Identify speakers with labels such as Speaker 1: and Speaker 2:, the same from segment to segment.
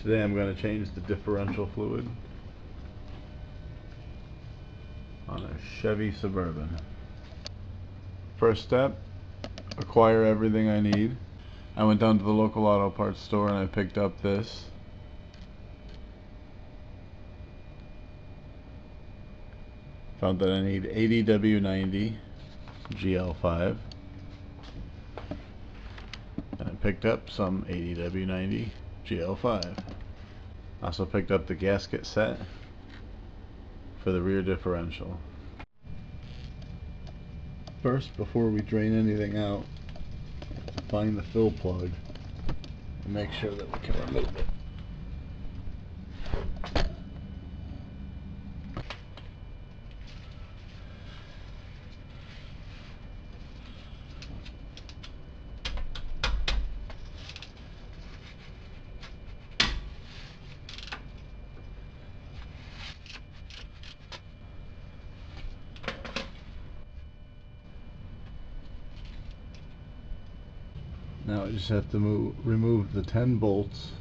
Speaker 1: Today I'm going to change the differential fluid on a Chevy Suburban. First step, acquire everything I need. I went down to the local auto parts store and I picked up this. Found that I need 80W90 GL5. And I picked up some 80W90 GL5. Also picked up the gasket set for the rear differential. First, before we drain anything out, find the fill plug and make sure that we can remove it. Now I just have to remove the 10 bolts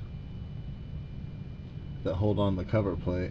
Speaker 1: that hold on the cover plate.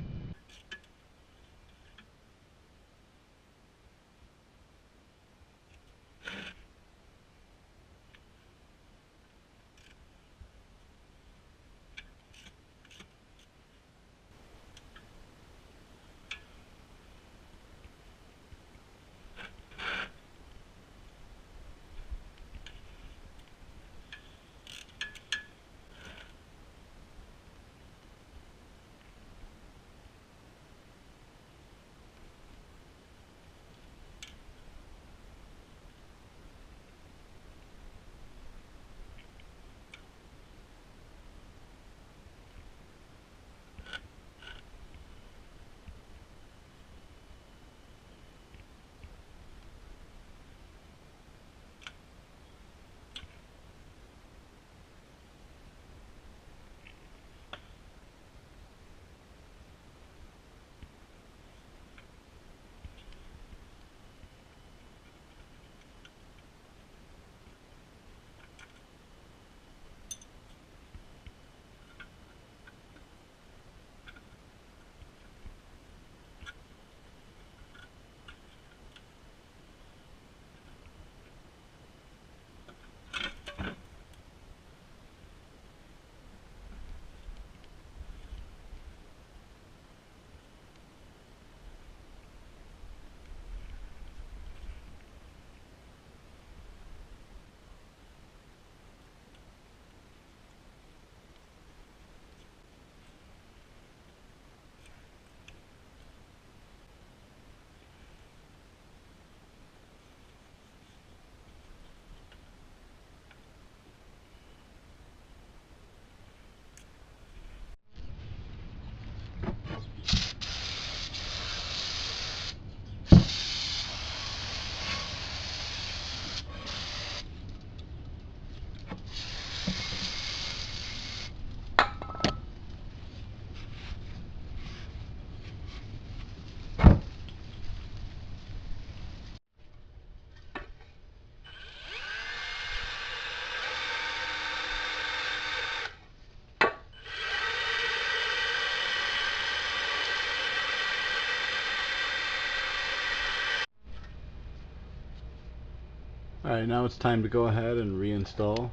Speaker 1: Alright, now it's time to go ahead and reinstall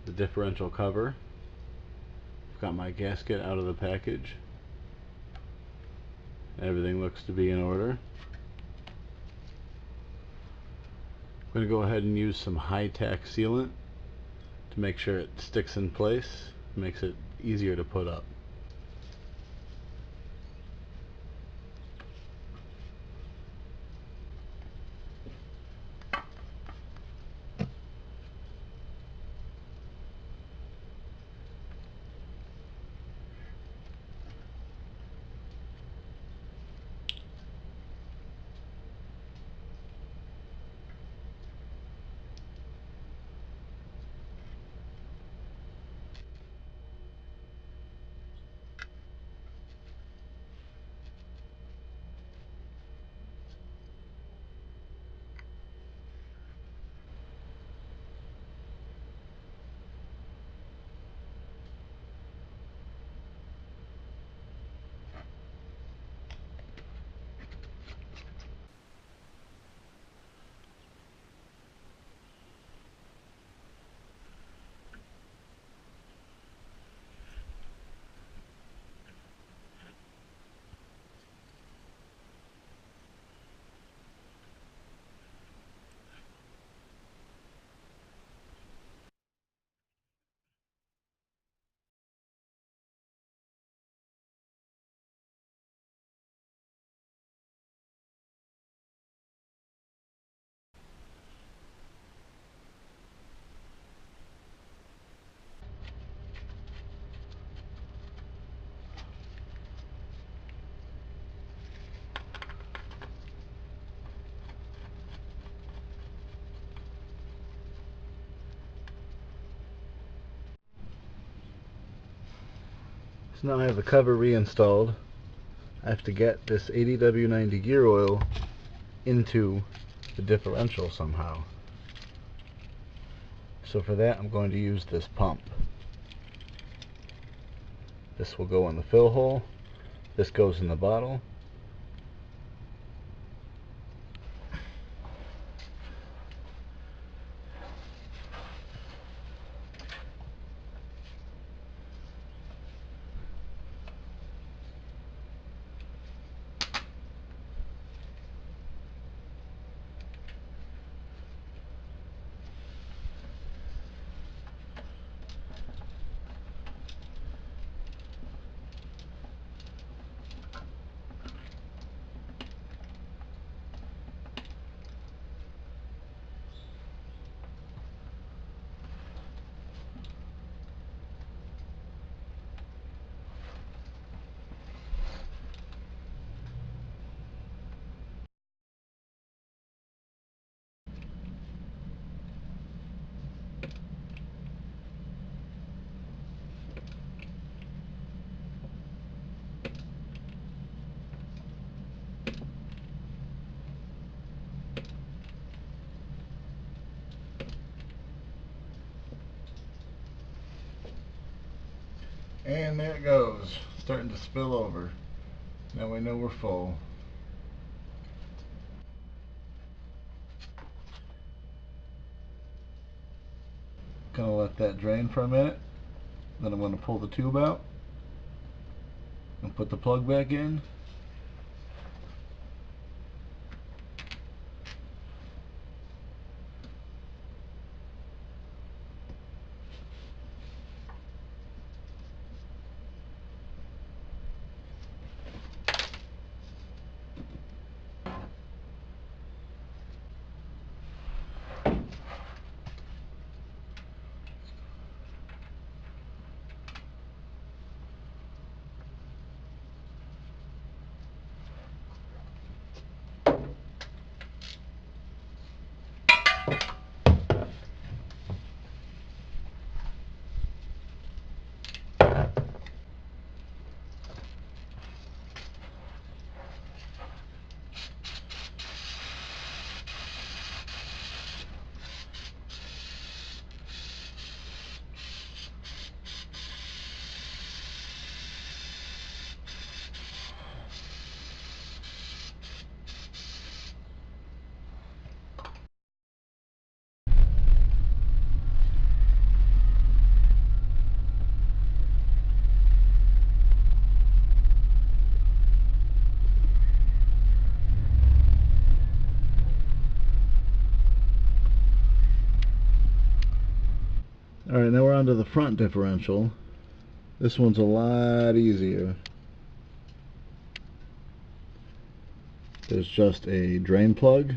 Speaker 1: the differential cover. I've got my gasket out of the package. Everything looks to be in order. I'm going to go ahead and use some high-tack sealant to make sure it sticks in place, makes it easier to put up. So now I have the cover reinstalled. I have to get this 80W90 gear oil into the differential somehow. So for that I'm going to use this pump. This will go in the fill hole. This goes in the bottle. And there it goes, starting to spill over. Now we know we're full. Gonna let that drain for a minute. Then I'm gonna pull the tube out and put the plug back in. Alright, now we're on to the front differential. This one's a lot easier. There's just a drain plug.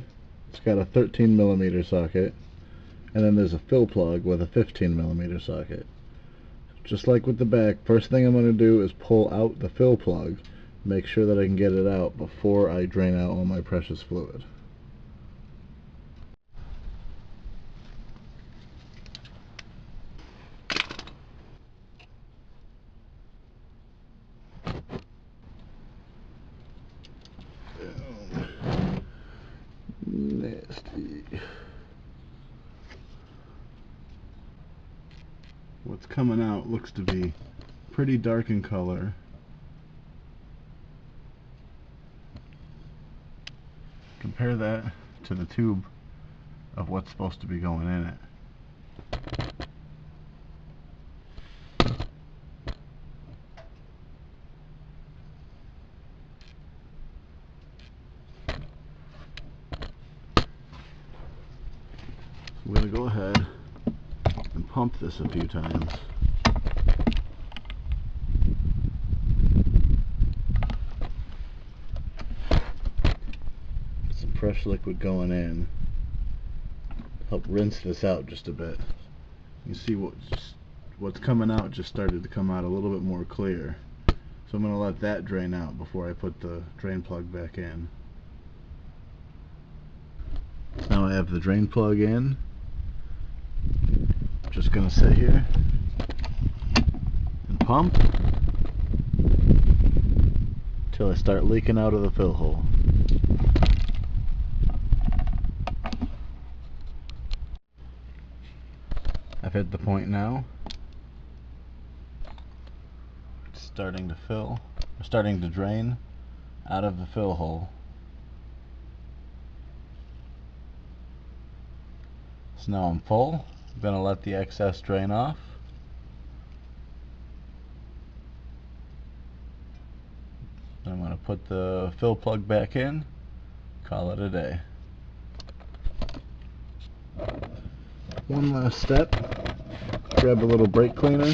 Speaker 1: It's got a 13mm socket. And then there's a fill plug with a 15mm socket. Just like with the back, first thing I'm going to do is pull out the fill plug. Make sure that I can get it out before I drain out all my precious fluid. Nasty. What's coming out looks to be pretty dark in color. Compare that to the tube of what's supposed to be going in it. I'm going to go ahead and pump this a few times. Some fresh liquid going in. Help rinse this out just a bit. You see what's coming out just started to come out a little bit more clear. So I'm going to let that drain out before I put the drain plug back in. Now I have the drain plug in. Just going to sit here and pump. till I start leaking out of the fill hole. I've hit the point now. It's starting to fill, or starting to drain out of the fill hole. So now I'm full. I'm going to let the excess drain off. I'm going to put the fill plug back in, call it a day. One last step, grab a little brake cleaner,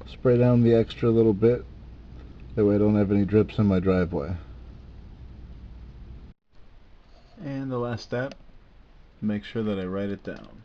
Speaker 1: spray down the extra little bit, that way I don't have any drips in my driveway. And the last step, make sure that I write it down.